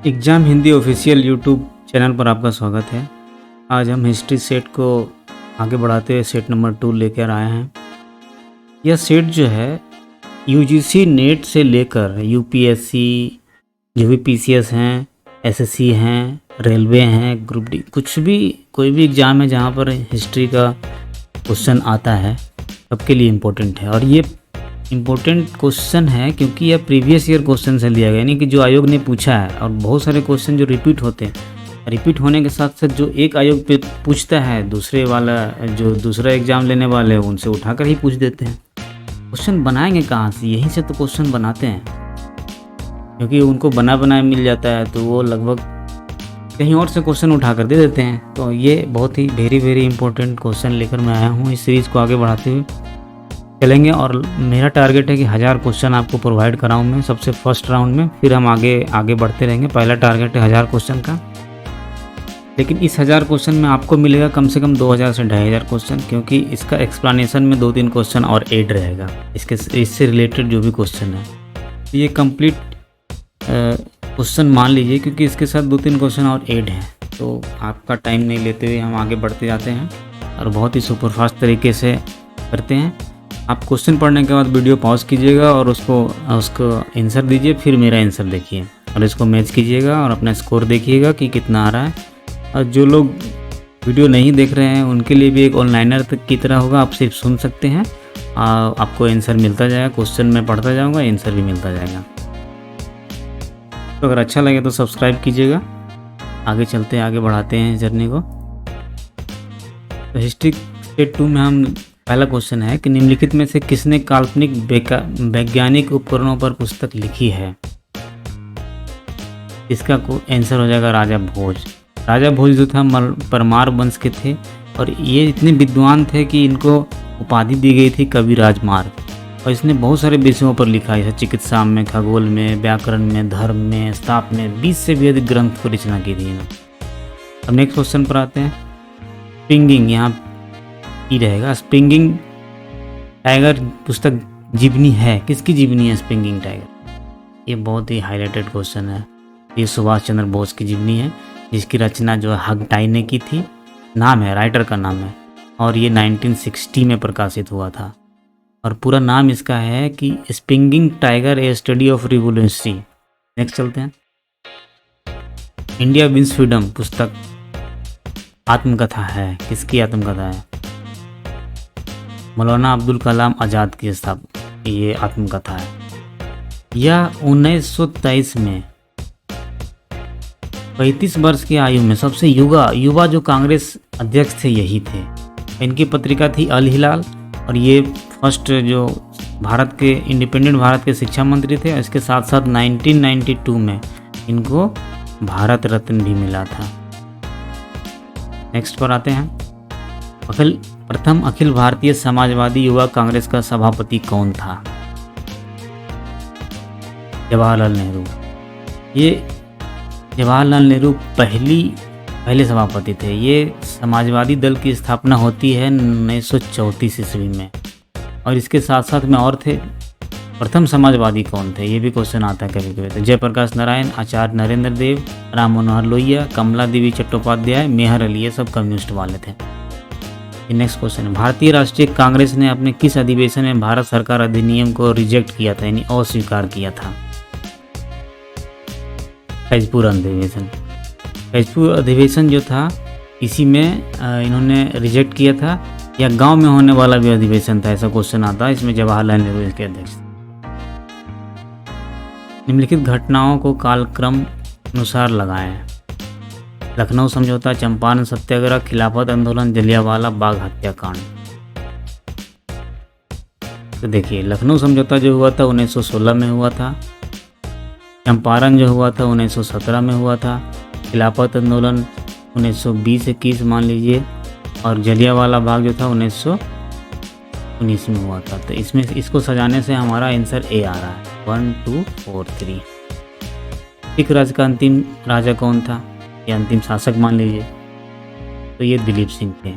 Exam Hindi official YouTube channel पर आपका स्वागत है। आज हम हिस्ट्री सेट को आगे बढ़ाते हुए सेट नंबर 2 लेकर आए हैं। यह सेट जो है यूजीसी नेट से लेकर यूपीएससी, जो भी पीसीएस हैं, एसएससी हैं, रेलवे हैं, ग्रुप डी, कुछ भी कोई भी एग्ज़ाम है जहाँ पर हिस्ट्री का क्वेश्चन आता है सबके लिए इम्पोर्टेंट है। और ये इम्पोर्टेंट क्वेश्चन है क्योंकि यह प्रीवियस ईयर क्वेश्चन से लिया गया, यानी कि जो आयोग ने पूछा है। और बहुत सारे क्वेश्चन जो रिपीट होते हैं, रिपीट होने के साथ साथ जो एक आयोग पे पूछता है, दूसरे वाला जो दूसरा एग्ज़ाम लेने वाले हैं उनसे उठाकर ही पूछ देते हैं। क्वेश्चन बनाएंगे कहाँ से? यहीं से तो क्वेश्चन बनाते हैं, क्योंकि उनको बना बनाया मिल जाता है तो वो लगभग कहीं और से क्वेश्चन उठा कर दे देते हैं। तो ये बहुत ही वेरी इंपॉर्टेंट क्वेश्चन लेकर मैं आया हूँ। इस सीरीज़ को आगे बढ़ाते हुए चलेंगे और मेरा टारगेट है कि 1000 क्वेश्चन आपको प्रोवाइड कराऊँ मैं सबसे फर्स्ट राउंड में, फिर हम आगे बढ़ते रहेंगे। पहला टारगेट है 1000 क्वेश्चन का, लेकिन इस 1000 क्वेश्चन में आपको मिलेगा कम से कम 2000 से 2500 क्वेश्चन, क्योंकि इसका एक्सप्लेनेशन में 2-3 क्वेश्चन और ऐड रहेगा इससे रिलेटेड जो भी क्वेश्चन है। तो ये कंप्लीट क्वेश्चन मान लीजिए, क्योंकि इसके साथ 2-3 क्वेश्चन और ऐड हैं। तो आपका टाइम नहीं लेते हुए हम आगे बढ़ते जाते हैं और बहुत ही सुपरफास्ट तरीके से करते हैं। आप क्वेश्चन पढ़ने के बाद वीडियो पॉज कीजिएगा और उसको आंसर दीजिए, फिर मेरा आंसर देखिए और इसको मैच कीजिएगा और अपना स्कोर देखिएगा कि कितना आ रहा है। और जो लोग वीडियो नहीं देख रहे हैं उनके लिए भी एक ऑनलाइनर की तरह होगा, आप सिर्फ सुन सकते हैं, आपको आंसर मिलता जाएगा। क्वेश्चन मैं पढ़ता जाऊँगा, आंसर भी मिलता जाएगा। तो अगर अच्छा लगे तो सब्सक्राइब कीजिएगा। आगे चलते हैं, आगे बढ़ाते हैं जर्नी को। तो हिस्ट्री सेट 2 में हम पहला क्वेश्चन है कि निम्नलिखित में से किसने काल्पनिक वैज्ञानिक उपकरणों पर पुस्तक लिखी है? इसका आंसर हो जाएगा राजा भोज। राजा भोज जो था परमार वंश के थे और ये इतने विद्वान थे कि इनको उपाधि दी गई थी कवि राजमार्ग। और इसने बहुत सारे विषयों पर लिखा है, जैसे चिकित्सा में, खगोल में, व्याकरण में, धर्म में, स्थाप में 20 से भी अधिक ग्रंथ को रचना की थी इन्होंने। अब नेक्स्ट क्वेश्चन पर आते हैं। स्प्रिंगिंग यहाँ ही रहेगा। स्प्रिंगिंग टाइगर पुस्तक जीवनी है, किसकी जीवनी है स्प्रिंगिंग टाइगर? ये बहुत ही हाईलाइटेड क्वेश्चन है। ये सुभाष चंद्र बोस की जीवनी है, जिसकी रचना जो है हगटाई ने की थी। नाम है, राइटर का नाम है, और ये 1960 में प्रकाशित हुआ था। और पूरा नाम इसका है कि springing tiger A study of revolutionary. Next चलते हैं। इंडिया विंस फ्रीडम पुस्तक आत्मकथा है, किसकी आत्मकथा है? मौलाना अब्दुल कलाम आज़ाद की ये आत्मकथा है। यह 1923 में 35 वर्ष की आयु में सबसे युवा जो कांग्रेस अध्यक्ष थे यही थे। इनकी पत्रिका थी अल हिलाल, और ये फर्स्ट जो भारत के इंडिपेंडेंट भारत के शिक्षा मंत्री थे। इसके साथ साथ 1992 में इनको भारत रत्न भी मिला था। नेक्स्ट पर आते हैं। प्रथम अखिल भारतीय समाजवादी युवा कांग्रेस का सभापति कौन था? जवाहरलाल नेहरू। ये जवाहरलाल नेहरू पहले सभापति थे। ये समाजवादी दल की स्थापना होती है 1934 ईस्वी में। और इसके साथ साथ में और थे। प्रथम समाजवादी कौन थे, ये भी क्वेश्चन आता है कभी कभी। तो जयप्रकाश नारायण, आचार्य नरेंद्र देव, राम मनोहर लोहिया, कमला देवी चट्टोपाध्याय, मेहर अली, ये सब कम्युनिस्ट वाले थे। नेक्स्ट क्वेश्चन है। भारतीय राष्ट्रीय कांग्रेस ने अपने किस अधिवेशन में भारत सरकार अधिनियम को रिजेक्ट किया था, यानी अस्वीकार किया था? फैजपुर अधिवेशन। फैजपुर अधिवेशन जो था इसी में इन्होंने रिजेक्ट किया था, या गांव में होने वाला भी अधिवेशन था, ऐसा क्वेश्चन आता है। इसमें जवाहरलाल नेहरू इसके अध्यक्ष थे। निम्नलिखित घटनाओं को कालक्रम अनुसार लगाएं। लखनऊ समझौता, चंपारण सत्याग्रह, खिलाफत आंदोलन, जलियांवाला बाग हत्याकांड। तो देखिए, लखनऊ समझौता जो हुआ था 1916 में हुआ था। चंपारण जो हुआ था 1917 में हुआ था। खिलाफत आंदोलन 1920-21 मान लीजिए, और जलियांवाला बाग जो था 1919 में हुआ था। तो इसमें इसको सजाने से हमारा आंसर ए आ रहा है, 1 2 4 3। सिख राज्य का अंतिम राजा कौन था, या अंतिम शासक मान लीजिए? तो ये दिलीप सिंह थे।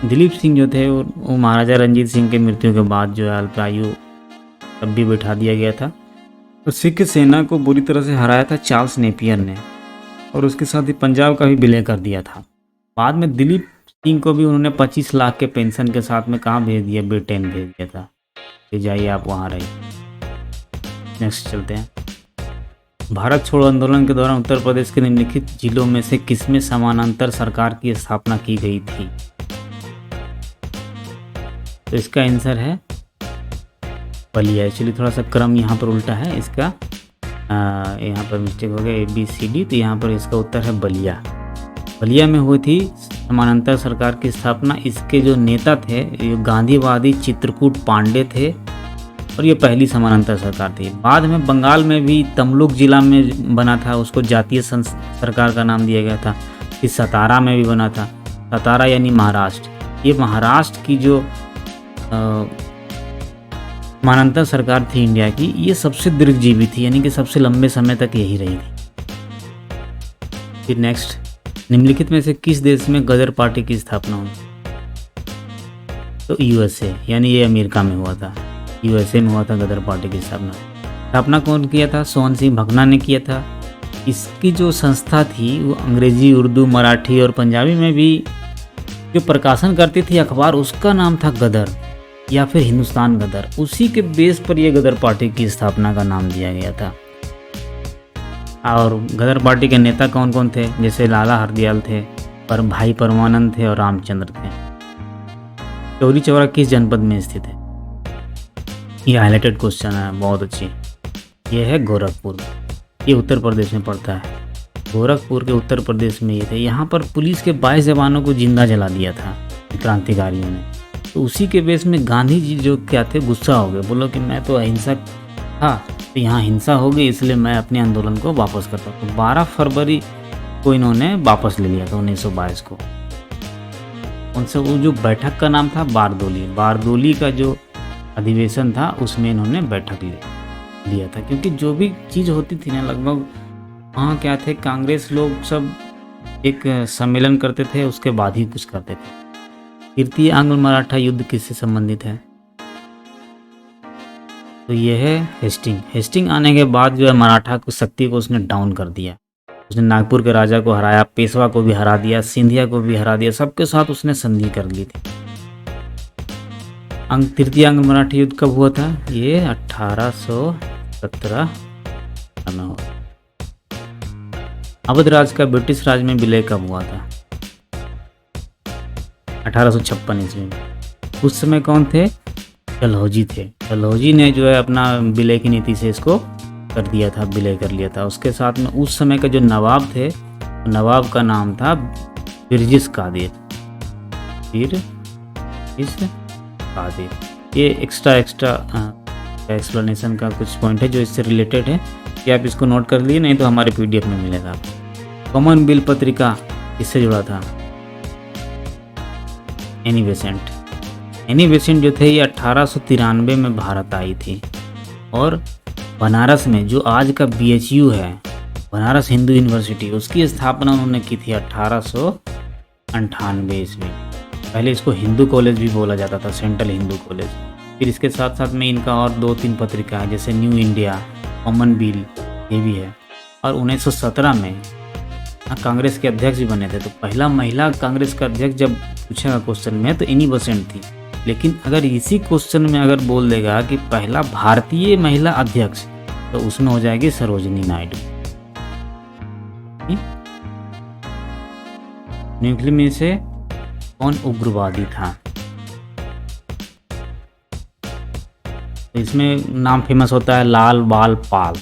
दिलीप सिंह जो थे वो महाराजा रंजीत सिंह के मृत्यु के बाद जो है अल्पायु तब भी बैठा दिया गया था। तो सिख सेना को बुरी तरह से हराया था चार्ल्स नेपियर ने, और उसके साथ ही पंजाब का भी विलय कर दिया था। बाद में दिलीप सिंह को भी उन्होंने 25 लाख के पेंशन के साथ में कहाँ भेज दिया, ब्रिटेन भेज दिया था कि जाइए आप वहाँ रहिए। नेक्स्ट चलते हैं। भारत छोड़ो आंदोलन के दौरान उत्तर प्रदेश के निम्नलिखित जिलों में से किसमें समानांतर सरकार की स्थापना की गई थी? तो इसका आंसर है बलिया। एक्चुअली थोड़ा सा क्रम यहाँ पर उल्टा है इसका, यहाँ पर मिस्टेक हो गया ABCD, तो यहाँ पर इसका उत्तर है बलिया। बलिया में हुई थी समानांतर सरकार की स्थापना। इसके जो नेता थे ये गांधीवादी चित्रकूट पांडे थे, और ये पहली समानांतर सरकार थी। बाद में बंगाल में भी तमलुक जिला में बना था, उसको जातीय सरकार का नाम दिया गया था। फिर सतारा में भी बना था, सतारा यानी महाराष्ट्र। ये महाराष्ट्र की जो समानांतर सरकार थी इंडिया की, ये सबसे दीर्घजीवी थी, यानी कि सबसे लंबे समय तक यही रही थी। फिर नेक्स्ट, निम्नलिखित में से किस देश में गदर पार्टी की स्थापना हुई? तो USA, यानी ये अमेरिका में हुआ था। USA में हुआ था गदर पार्टी की स्थापना कौन किया था? सोहन सिंह भकना ने किया था। इसकी जो संस्था थी वो अंग्रेजी, उर्दू, मराठी और पंजाबी में भी जो प्रकाशन करती थी अखबार, उसका नाम था गदर या फिर हिंदुस्तान गदर। उसी के बेस पर यह गदर पार्टी की स्थापना का नाम दिया गया था। और गदर पार्टी के नेता कौन कौन थे? जैसे लाला हरदयाल थे, पर भाई परमानंद थे और रामचंद्र थे। चौरी चौरा किस जनपद में स्थित है? ये हाईलाइटेड क्वेश्चन है, बहुत अच्छी। ये है गोरखपुर, ये उत्तर प्रदेश में पड़ता है। गोरखपुर के उत्तर प्रदेश में ये थे। यहाँ पर पुलिस के 22 जवानों को जिंदा जला दिया था क्रांतिकारियों ने। तो उसी के बेस में गांधी जी जो क्या थे, गुस्सा हो गए, बोलो कि मैं तो अहिंसक था, तो यहाँ हिंसा हो गई, इसलिए मैं अपने आंदोलन को वापस करता हूँ। तो 12 फरवरी को इन्होंने वापस ले लिया था 1922 को। उनसे वो जो बैठक का नाम था बारदोली, बारदोली का जो अधिवेशन था उसमें इन्होंने बैठक लिया था। क्योंकि जो भी चीज़ होती थी ना, लगभग वहाँ क्या थे, कांग्रेस लोग सब एक सम्मेलन करते थे, उसके बाद ही कुछ करते थे। तृतीय आंग्ल मराठा युद्ध किससे संबंधित है? तो ये है हेस्टिंग आने के बाद जो है मराठा को शक्ति को उसने डाउन कर दिया। उसने नागपुर के राजा को हराया, पेशवा को भी हरा दिया, सिंधिया को भी हरा दिया, सबके साथ उसने संधि कर ली थी। तृतीय आंग्ल मराठा युद्ध कब हुआ था? ये 1817 में हुआ। अवध राज का ब्रिटिश राज में विलय कब हुआ था? 1856 ईस्वी में। उस समय कौन थे? डलहौजी थे। डलहौजी ने जो है अपना विलय की नीति से इसको कर दिया था, विलय कर लिया था। उसके साथ में उस समय का जो नवाब थे, नवाब का नाम था बिरजिस कादिर। ये एक्स्ट्रा एक्सप्लेनेशन का कुछ पॉइंट है जो इससे रिलेटेड है, कि आप इसको नोट कर लिए, नहीं तो हमारे PDF में मिलेगा। कॉमनवेल्थ पत्रिका किससे जुड़ा था? एनी बेसेंट जो थे ये 1893 में भारत आई थी, और बनारस में जो आज का BHU है, बनारस हिंदू यूनिवर्सिटी, उसकी स्थापना उन्होंने की थी 1898 ईस्वी। पहले इसको हिंदू कॉलेज भी बोला जाता था, सेंट्रल हिंदू कॉलेज। फिर इसके साथ साथ में इनका और 2-3 पत्रिका है, जैसे न्यू इंडिया, कॉमनवेल्थ, ये भी है। और 1917 में कांग्रेस के अध्यक्ष भी बने थे। तो पहला महिला कांग्रेस का अध्यक्ष जब पूछेगा क्वेश्चन में तो एनी बेसेंट थी। लेकिन अगर इसी क्वेश्चन में अगर बोल देगा कि पहला भारतीय महिला अध्यक्ष, तो उसमें हो जाएगी सरोजिनी नायडू। न्यूक्लियर में से कौन उग्रवादी था? तो इसमें नाम फेमस होता है लाल बाल पाल।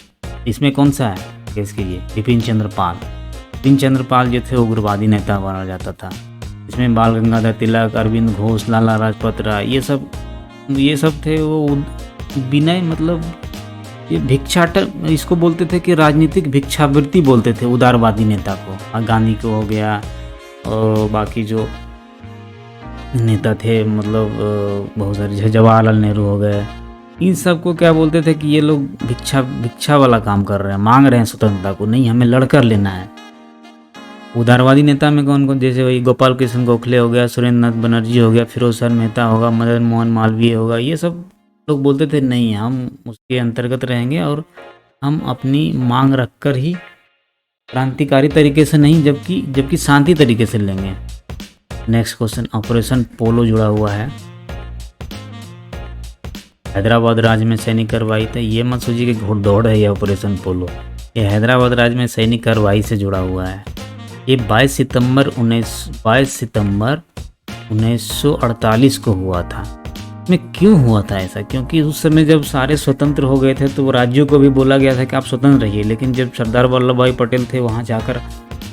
इसमें कौन सा है? गेस कीजिए। बिपिन चंद्र पाल। बिपिन चंद्र पाल जो थे उग्रवादी नेता माना जाता था। इसमें बाल गंगाधर तिलक, अरविंद घोष, लाला लाजपत राय, ये सब थे। वो विनय, मतलब ये भिक्षाटन इसको बोलते थे, कि राजनीतिक भिक्षावृत्ति बोलते थे उदारवादी नेता को। गांधी को हो गया, और बाकी जो नेता थे, मतलब बहुत सारे, जवाहरलाल नेहरू हो गए, इन सब को क्या बोलते थे कि ये लोग भिक्षा वाला काम कर रहे हैं, मांग रहे हैं स्वतंत्रता को, नहीं, हमें लड़कर लेना है। उदारवादी नेता में कौन कौन? जैसे वही गोपाल कृष्ण गोखले हो गया, सुरेंद्र नाथ बनर्जी हो गया, फिरोज सर मेहता होगा, मदन मोहन मालवीय होगा, ये सब लोग बोलते थे नहीं, हम उसके अंतर्गत रहेंगे और हम अपनी मांग रखकर ही क्रांतिकारी तरीके से नहीं जबकि शांति तरीके से लेंगे। नेक्स्ट क्वेश्चन, ऑपरेशन पोलो जुड़ा हुआ है। हैदराबाद राज्य में सैनिक कार्रवाई थे, ये मत सोचिए कि घोड़दौड़ है ये ऑपरेशन पोलो, ये हैदराबाद राज्य में सैनिक कार्रवाई से जुड़ा हुआ है। ये 22 सितंबर 1948 को हुआ था। में क्यों हुआ था ऐसा? क्योंकि उस समय जब सारे स्वतंत्र हो गए थे तो राज्यों को भी बोला गया था कि आप स्वतंत्र रहिए, लेकिन जब सरदार वल्लभ भाई पटेल थे वहाँ जाकर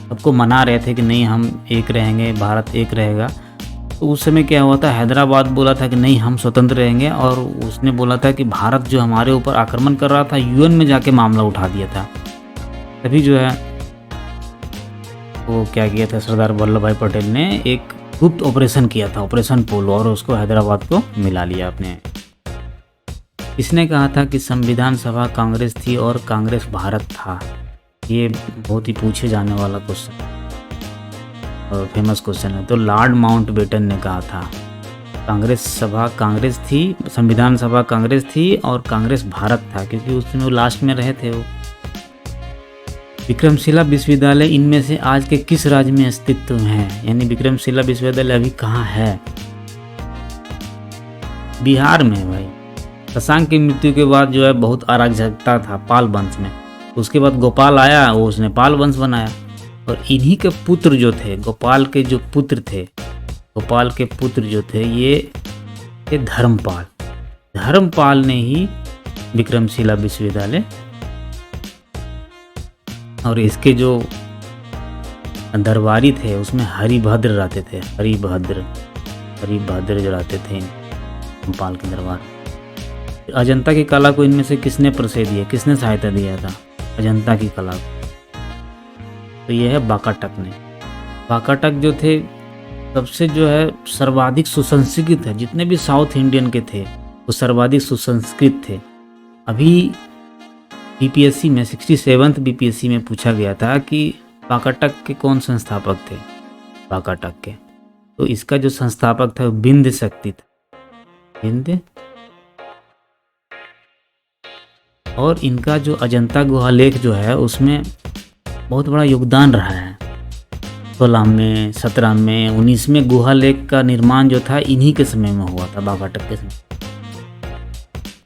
सबको मना रहे थे कि नहीं हम एक रहेंगे, भारत एक रहेगा, तो उस समय क्या हुआ था, हैदराबाद बोला था कि नहीं हम स्वतंत्र रहेंगे, और उसने बोला था कि भारत जो हमारे ऊपर आक्रमण कर रहा था, यूएन में जाके मामला उठा दिया था। तभी जो है वो क्या किया था, सरदार वल्लभ भाई पटेल ने एक गुप्त ऑपरेशन किया था, ऑपरेशन पोलो, और उसको हैदराबाद को मिला लिया अपने। इसने कहा था कि संविधान सभा कांग्रेस थी और कांग्रेस भारत था। ये बहुत ही पूछे जाने वाला क्वेश्चन और फेमस क्वेश्चन है। तो लॉर्ड माउंटबेटन ने कहा था कांग्रेस सभा कांग्रेस थी, संविधान सभा कांग्रेस थी और कांग्रेस भारत था, क्योंकि उसमें वो लास्ट में रहे थे वो। विक्रमशिला विश्वविद्यालय इनमें से आज के किस राज्य में अस्तित्व में है? यानी विक्रमशिला विश्वविद्यालय अभी कहाँ है? बिहार में है भाई। शशांक की मृत्यु के बाद जो है बहुत अराजकता था पाल वंश में, उसके बाद गोपाल आया, वो उसने पाल वंश बनाया, और इन्हीं के पुत्र जो थे, गोपाल के जो पुत्र थे, गोपाल के पुत्र जो थे ये धर्मपाल ने ही विक्रमशिला विश्वविद्यालय, और इसके जो दरबारी थे उसमें हरिभद्र रहते थे, हरिभद्र जो रहते थे भोपाल के दरबार। अजंता की कला को इनमें से किसने परिचय दिया, किसने सहायता दिया था अजंता की कला को? तो ये है वाकाटक ने। वाकाटक जो थे सबसे जो है सर्वाधिक सुसंस्कृत है, जितने भी साउथ इंडियन के थे वो सर्वाधिक सुसंस्कृत थे। अभी बीपीएससी में 67th बीपीएससी में पूछा गया था कि वाकाटक के कौन संस्थापक थे, वाकाटक के, तो इसका जो संस्थापक था विंध्य शक्ति था, विंध्य। और इनका जो अजंता गुहा लेख जो है उसमें बहुत बड़ा योगदान रहा है। 16 में, 17 में, 19 में गुहा लेख का निर्माण जो था इन्हीं के समय में हुआ था, वाकाटक के समय।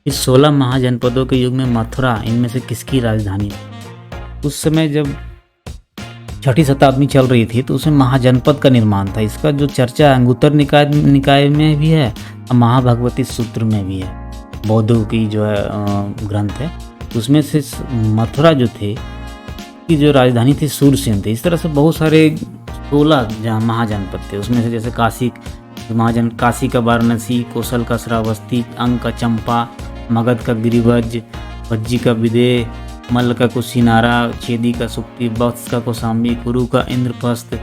इस 16 महाजनपदों के युग में मथुरा इनमें से किसकी राजधानी? उस समय जब 6ठी शताब्दी चल रही थी तो उसमें महाजनपद का निर्माण था। इसका जो चर्चा अंगुत्तर निकाय में भी है और महाभगवती सूत्र में भी है, बौद्धों की जो है ग्रंथ है, उसमें से मथुरा जो थे की जो राजधानी थी सूरसेन थी। इस तरह से बहुत सारे 16 जहाँ महाजनपद थे, उसमें से जैसे काशी का वाराणसी, कौशल का श्रावस्ती, अंग का चंपा, मगध का गिरिवज, भज्जी का विदेह, मल्ल का कुशीनारा, छेदी का सुक्ति, वत्स का कौशाम्बी, कुरु का इंद्रप्रस्थ,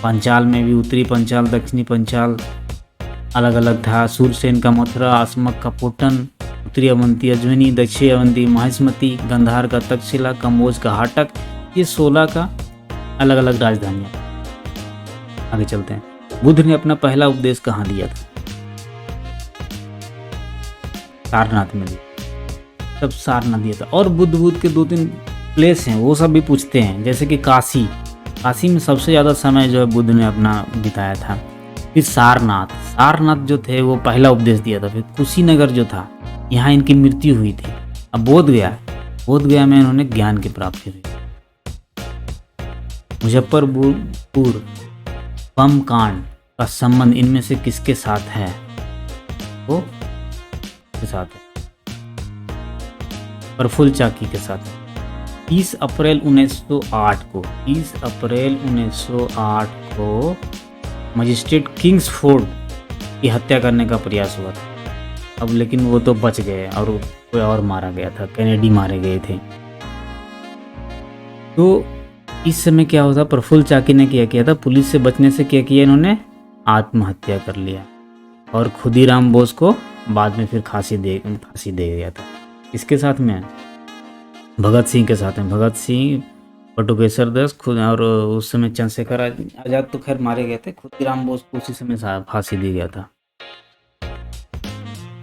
पंचाल में भी उत्तरी पंचाल, दक्षिणी पंचाल अलग अलग था, सूरसेन का मथुरा, आसमक का पोटन, उत्तरी अवंती अजवनी, दक्षिणी अवंती माहिष्मती, गंधार का तक्षशिला, कम्बोज का हाटक, ये 16 का अलग अलग राजधानियाँ। आगे चलते हैं। बुद्ध ने अपना पहला उपदेश कहाँ दिया था? सारनाथ में दिया, तब सारनाथ दिया था। और बुद्ध के 2-3 प्लेस हैं वो सब भी पूछते हैं, जैसे कि काशी में सबसे ज़्यादा समय जो है बुद्ध ने अपना बिताया था। फिर सारनाथ जो थे वो पहला उपदेश दिया था। फिर कुशीनगर जो था यहाँ इनकी मृत्यु हुई थी। अब बोधगया में इन्होंने ज्ञान की प्राप्ति हुई। मुजफ्फरपुर बम कांड का संबंध इनमें से किसके साथ है? वो के साथ है प्रफुल्ल चाकी के साथ। 30 अप्रैल 1908 को मजिस्ट्रेट किंग्सफोर्ड की हत्या करने का प्रयास हुआ था। अब लेकिन वो तो बच गए और कोई और मारा गया था, कैनेडी मारे गए थे। तो इस समय क्या होता, प्रफुल्ल चाकी ने क्या किया था, पुलिस से बचने से क्या किया, इन्होंने आत्महत्या कर लिया। और खुदीराम बोस को बाद में फिर फांसी दे दिया था। इसके साथ में भगत सिंह के साथ में, भगत सिंह, बटुकेश्वर दास खुद, और उस समय चंद्रशेखर आजाद तो खैर मारे गए थे, खुदीराम बोस को उसी समय फांसी दी गया था।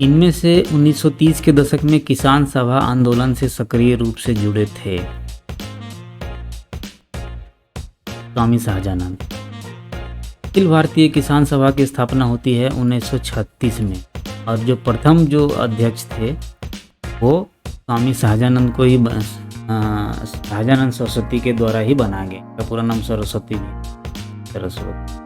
इनमें से 1930 के दशक में किसान सभा आंदोलन से सक्रिय रूप से जुड़े थे स्वामी शाहजानंद। अखिल भारतीय किसान सभा की स्थापना होती है 1936 में और जो प्रथम जो अध्यक्ष थे वो स्वामी शाहजानंद को ही शाहजानंद सरस्वती के द्वारा ही बनाया गया। उसका पूरा नाम सरस्वती भी सरस्वती।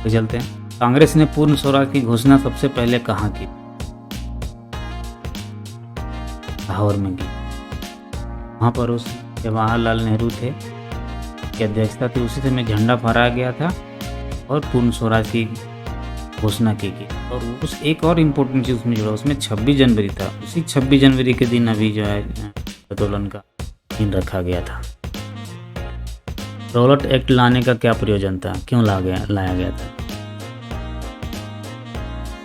तो चलते हैं। कांग्रेस ने पूर्ण स्वराज की घोषणा सबसे पहले कहाँ की? लाहौर में की। वहाँ पर उस जवाहरलाल नेहरू थे की अध्यक्षता थी, उसी समय झंडा फहराया गया था और पूर्ण स्वराज की घोषणा की गई। और उस एक और इम्पोर्टेंट चीज़ उसमें जुड़ा, उसमें 26 जनवरी था। उसी 26 जनवरी के दिन अभी जो है आंदोलन का दिन रखा गया था। रॉलेट एक्ट लाने का क्या प्रयोजन था? क्यों लाया गया था?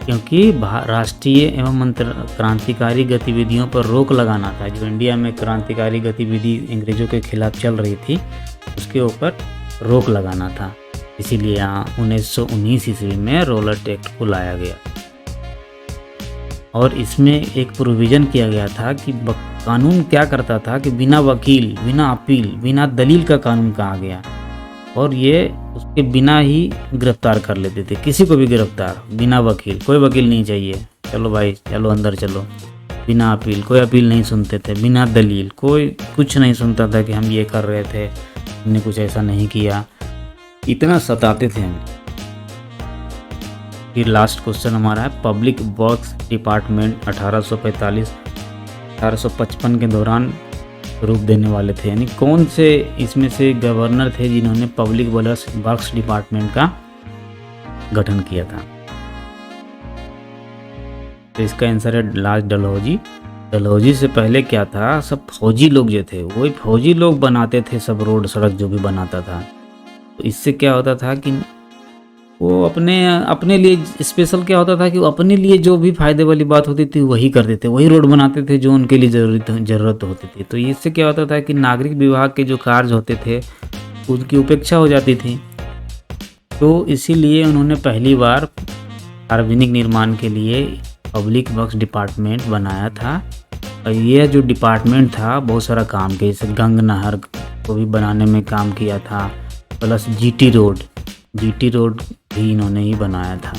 क्योंकि राष्ट्रीय एवं क्रांतिकारी गतिविधियों पर रोक लगाना था। जो इंडिया में क्रांतिकारी गतिविधि अंग्रेजों के खिलाफ चल रही थी उसके ऊपर रोक लगाना था, इसीलिए यहाँ 1919 ईस्वी में रॉलेट एक्ट को लाया गया। और इसमें एक प्रोविज़न किया गया था कि कानून क्या करता था कि बिना वकील, बिना अपील, बिना दलील का कानून कहा गया और ये उसके बिना ही गिरफ्तार कर लेते थे। किसी को भी गिरफ्तार बिना वकील, कोई वकील नहीं चाहिए, चलो भाई चलो अंदर चलो, बिना अपील, कोई अपील नहीं सुनते थे, बिना दलील कोई कुछ नहीं सुनता था कि हम ये कर रहे थे, हमने कुछ ऐसा नहीं किया, इतना सताते थे हम। फिर लास्ट क्वेश्चन हमारा है, पब्लिक वर्क्स डिपार्टमेंट 1845 के दौरान रूप देने वाले थे, यानी कौन से इसमें से गवर्नर थे जिन्होंने पब्लिक वर्क्स डिपार्टमेंट का गठन किया था? तो इसका आंसर है लास्ट डलहौजी। डलहौजी से पहले क्या था, सब फौजी लोग जो थे वही फौजी लोग बनाते थे सब रोड सड़क जो भी बनाता था। तो इससे क्या होता था कि वो अपने लिए स्पेशल क्या होता था कि वो अपने लिए जो भी फायदे वाली बात होती थी वही करते थे, वही रोड बनाते थे जो उनके लिए ज़रूरत होती थी। तो इससे क्या होता था कि नागरिक विभाग के जो कार्य होते थे उनकी उपेक्षा हो जाती थी। तो इसीलिए उन्होंने पहली बार सार्वजनिक निर्माण के लिए पब्लिक वर्क्स डिपार्टमेंट बनाया था। और यह जो डिपार्टमेंट था बहुत सारा काम किया, जैसे गंग नहर को भी बनाने में काम किया था, प्लस जीटी रोड भी इन्होंने ही बनाया था।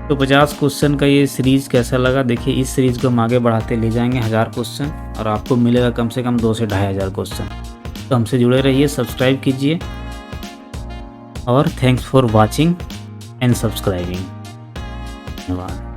तो 50 क्वेश्चन का ये सीरीज़ कैसा लगा? देखिए इस सीरीज़ को हम आगे बढ़ाते ले जाएंगे 1000 क्वेश्चन और आपको मिलेगा कम से कम 2 से 2500 क्वेश्चन। तो हमसे जुड़े रहिए, सब्सक्राइब कीजिए और thanks for watching and subscribing. धन्यवाद।